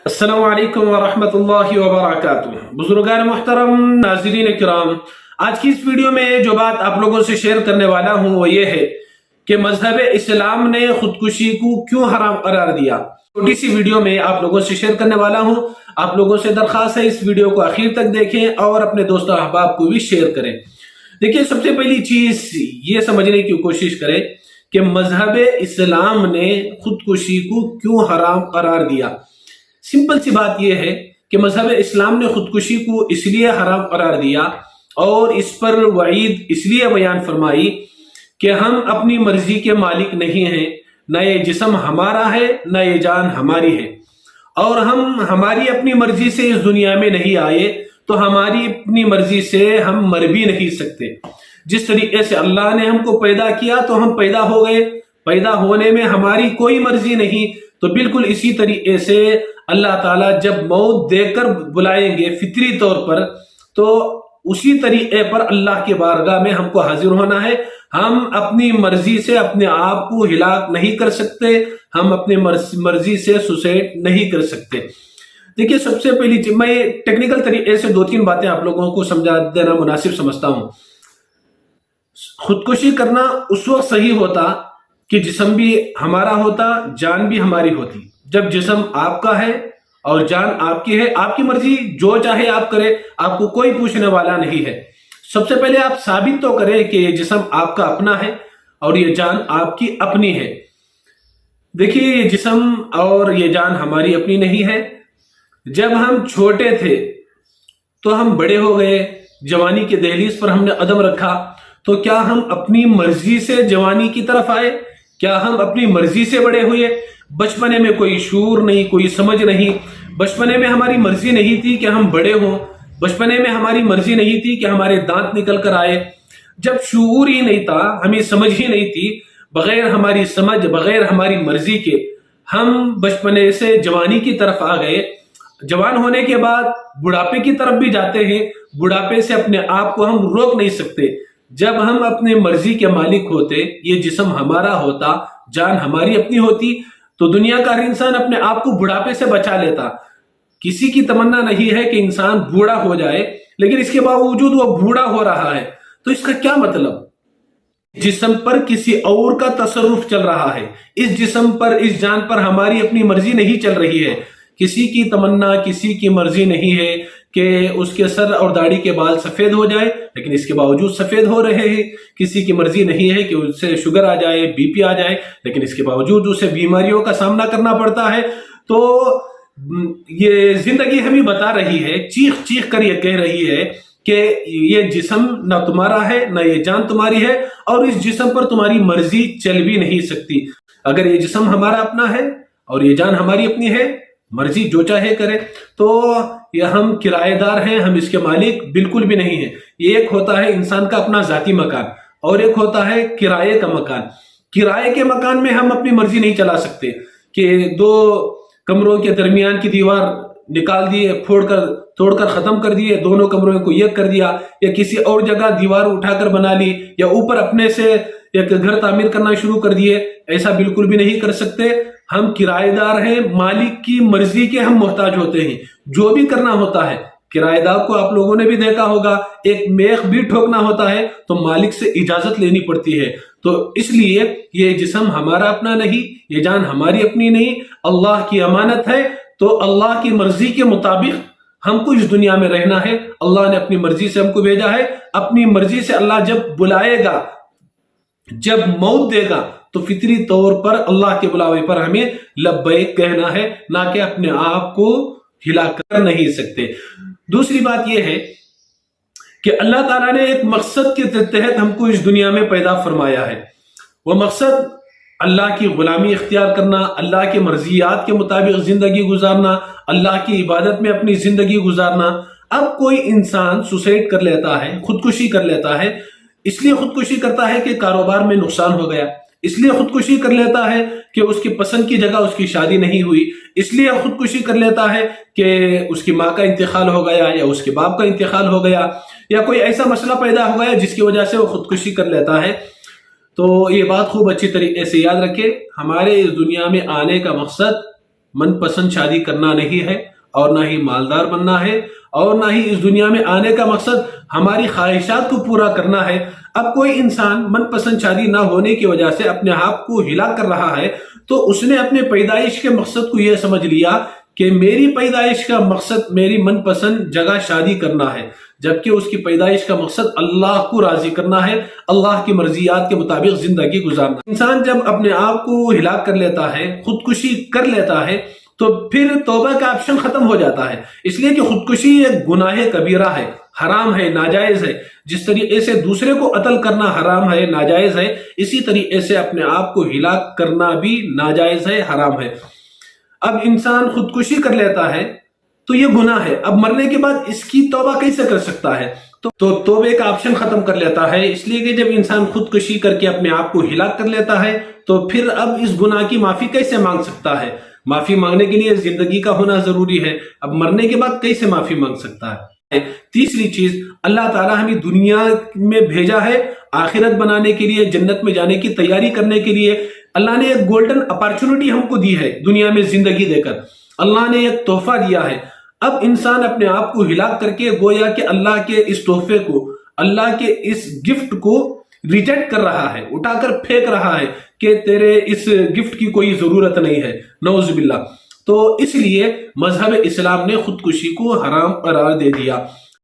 अस्सलाम वालेकुम वरहमतुल्लाहि वबरकातुह। बुजुर्गान मुहतरम, नाज़रीन किराम, आज की इस वीडियो में जो बात आप लोगों से शेयर करने वाला हूं वो ये है कि मजहब इस्लाम ने खुदकुशी को क्यों हराम करार दिया। छोटी सी वीडियो में आप लोगों से शेयर करने वाला हूं। आप लोगों से दरख्वास्त है इस वीडियो को आखिर तक देखें और अपने दोस्तों अहबाब को भी शेयर करें। देखिए, सबसे पहली चीज ये समझने की कोशिश करें कि मजहब इस्लाम ने खुदकुशी को क्यों हराम करार दिया। सिंपल सी बात यह है कि मजहब इस्लाम ने खुदकुशी को इसलिए हराम करार दिया और इस पर वईद इसलिए बयान फरमाई कि हम अपनी मर्जी के मालिक नहीं हैं, न ये जिस्म हमारा है न ये जान हमारी है, और हम हमारी अपनी मर्जी से इस दुनिया में नहीं आए तो हमारी अपनी मर्जी से हम मर भी नहीं सकते। जिस तरीके से अल्लाह ने हमको पैदा किया तो हम पैदा हो गए, पैदा होने में हमारी कोई मर्जी नहीं, तो बिल्कुल इसी तरीके से अल्लाह ताला जब मौत देकर बुलाएंगे फितरी तौर पर, तो उसी तरीके पर अल्लाह के बारगाह में हमको हाजिर होना है। हम अपनी मर्जी से अपने आप को हिलाक नहीं कर सकते, हम अपनी मर्जी से सुसाइड नहीं कर सकते। देखिए, सबसे पहली चीज, मैं टेक्निकल तरीके से दो तीन बातें आप लोगों को समझा देना मुनासिब समझता हूं। खुदकुशी करना उस वक्त सही होता कि जिस्म भी हमारा होता, जान भी हमारी होती। जब जिस्म आपका है और जान आपकी है, आपकी मर्जी जो चाहे आप करें, आपको कोई पूछने वाला नहीं है। सबसे पहले आप साबित तो करें कि ये जिस्म आपका अपना है और ये जान आपकी अपनी है। देखिए, ये जिस्म और ये जान हमारी अपनी नहीं है। जब हम छोटे थे तो हम बड़े हो गए, जवानी के दहलीज पर हमने कदम रखा, तो क्या हम अपनी मर्जी से जवानी की तरफ आए? क्या हम अपनी मर्जी से बड़े हुए? बचपने में कोई शूर नहीं, कोई समझ नहीं। बचपने में हमारी मर्जी नहीं थी कि हम बड़े हों, बचपने में हमारी मर्जी नहीं थी कि हमारे दांत निकल कर आए। जब शूर ही नहीं था, हमें समझ ही नहीं थी, बगैर हमारी समझ, बगैर हमारी मर्जी के हम बचपने से जवानी की तरफ आ गए। जवान होने के बाद बुढ़ापे की तरफ भी जाते हैं। बुढ़ापे से अपने आप को हम रोक नहीं सकते। जब हम अपने मर्जी के मालिक होते, ये जिस्म हमारा होता, जान हमारी अपनी होती, तो दुनिया का हर इंसान अपने आप को बुढ़ापे से बचा लेता। किसी की तमन्ना नहीं है कि इंसान बूढ़ा हो जाए, लेकिन इसके बावजूद वो बूढ़ा हो रहा है। तो इसका क्या मतलब? जिस्म पर किसी और का तसर्रुफ चल रहा है। इस जिस्म पर, इस जान पर हमारी अपनी मर्जी नहीं चल रही है। किसी की तमन्ना, किसी की मर्जी नहीं है कि उसके सर और दाढ़ी के बाल सफेद हो जाए, लेकिन इसके बावजूद सफेद हो रहे हैं। किसी की मर्जी नहीं है कि उससे शुगर आ जाए, बीपी आ जाए, लेकिन इसके बावजूद उसे बीमारियों का सामना करना पड़ता है। तो ये जिंदगी हमें बता रही है, चीख चीख कर ये कह रही है कि ये जिस्म ना तुम्हारा है, ना ये जान तुम्हारी है, और इस जिस्म पर तुम्हारी मर्जी चल भी नहीं सकती। अगर ये जिस्म हमारा अपना है और ये जान हमारी अपनी है, मर्जी जो चाहे करे, तो ये हम किराएदार हैं, हम इसके मालिक बिल्कुल भी नहीं है। ये एक होता है इंसान का अपना जाती मकान और एक होता है किराए का मकान। किराए के मकान में हम अपनी मर्जी नहीं चला सकते कि दो कमरों के दरमियान की दीवार निकाल दिए, तोड़कर खत्म कर दिए, दोनों कमरों को एक कर दिया, या किसी और जगह दीवार उठाकर बना ली, या ऊपर अपने से एक घर तामीर करना शुरू कर दिए। ऐसा बिल्कुल भी नहीं कर सकते। हम किराएदार हैं, मालिक की मर्जी के हम मोहताज होते हैं। जो भी करना होता है, किराएदार को आप लोगों ने भी देखा होगा, एक मेख भी ठोकना होता है तो मालिक से इजाजत लेनी पड़ती है। तो इसलिए ये जिस्म हमारा अपना नहीं, ये जान हमारी अपनी नहीं, अल्लाह की अमानत है। तो अल्लाह की मर्जी के मुताबिक हमको इस दुनिया में रहना है। अल्लाह ने अपनी मर्जी से हमको भेजा है। अपनी मर्जी से अल्लाह जब बुलाएगा, जब मौत देगा, तो फितरी तौर पर अल्लाह के बुलावे पर हमें लब्बैक कहना है, ना कि अपने आप को हिला कर नहीं सकते। दूसरी बात यह है कि अल्लाह ताला ने एक मकसद के तहत हमको इस दुनिया में पैदा फरमाया है। वह मकसद अल्लाह की गुलामी इख्तियार करना, अल्लाह के मर्जियात के मुताबिक जिंदगी गुजारना, अल्लाह की इबादत में अपनी जिंदगी गुजारना। अब कोई इंसान सुसाइड कर लेता है, खुदकुशी कर लेता है, इसलिए खुदकुशी करता है कि कारोबार में नुकसान हो गया, इसलिए खुदकुशी कर लेता है कि उसकी पसंद की जगह उसकी शादी नहीं हुई, इसलिए खुदकुशी कर लेता है कि उसकी माँ का इंतकाल हो गया या उसके बाप का इंतकाल हो गया, या कोई ऐसा मसला पैदा हो गया जिसकी वजह से वो खुदकुशी कर लेता है। तो ये बात खूब अच्छी तरीके से याद रखें, हमारे इस दुनिया में आने का मकसद من پسند شادی کرنا نہیں ہے، اور نہ ہی مالدار بننا ہے، اور نہ ہی اس دنیا میں آنے کا مقصد ہماری خواہشات کو پورا کرنا ہے۔ اب کوئی انسان من پسند شادی نہ ہونے کی وجہ سے اپنے آپ کو ہلاک کر رہا ہے، تو اس نے اپنے پیدائش کے مقصد کو یہ سمجھ لیا کہ میری پیدائش کا مقصد میری من پسند جگہ شادی کرنا ہے، جبکہ اس کی پیدائش کا مقصد اللہ کو راضی کرنا ہے، اللہ کی مرضیات کے مطابق زندگی گزارنا۔ انسان جب اپنے آپ کو ہلاک کر لیتا ہے، خودکشی کر لیتا ہے، تو پھر توبہ کا آپشن ختم ہو جاتا ہے، اس لیے کہ خودکشی ایک گناہ کبیرہ ہے، حرام ہے، ناجائز ہے۔ جس طریقے سے دوسرے کو قتل کرنا حرام ہے، ناجائز ہے، اسی طریقے سے اپنے آپ کو ہلاک کرنا بھی ناجائز ہے، حرام ہے۔ اب انسان خودکشی کر لیتا ہے تو یہ گناہ ہے، اب مرنے کے بعد اس کی توبہ کیسے کر سکتا ہے؟ تو توبے کا آپشن ختم کر لیتا ہے، اس لیے کہ جب انسان خودکشی کر کے اپنے آپ کو ہلاک کر لیتا ہے تو پھر اب اس گناہ کی معافی کیسے مانگ سکتا ہے؟ معافی مانگنے کے لیے زندگی کا ہونا ضروری ہے، اب مرنے کے بعد کیسے معافی مانگ سکتا ہے؟ تیسری چیز، اللہ تعالیٰ ہمیں دنیا میں بھیجا ہے آخرت بنانے کے لیے، جنت میں جانے کی تیاری کرنے کے لیے۔ اللہ نے ایک گولڈن اپارچونٹی ہم کو دی ہے دنیا میں زندگی دے کر، اللہ نے ایک تحفہ دیا ہے۔ اب انسان اپنے آپ کو ہلاک کر کے گویا کہ اللہ کے اس تحفے کو، اللہ کے اس گفٹ کو ریجیکٹ کر رہا ہے، اٹھا کر پھینک رہا ہے کہ تیرے اس گفٹ کی کوئی ضرورت نہیں ہے، نعوذ باللہ۔ تو اس لیے مذہب اسلام نے خودکشی کو حرام قرار دے دیا۔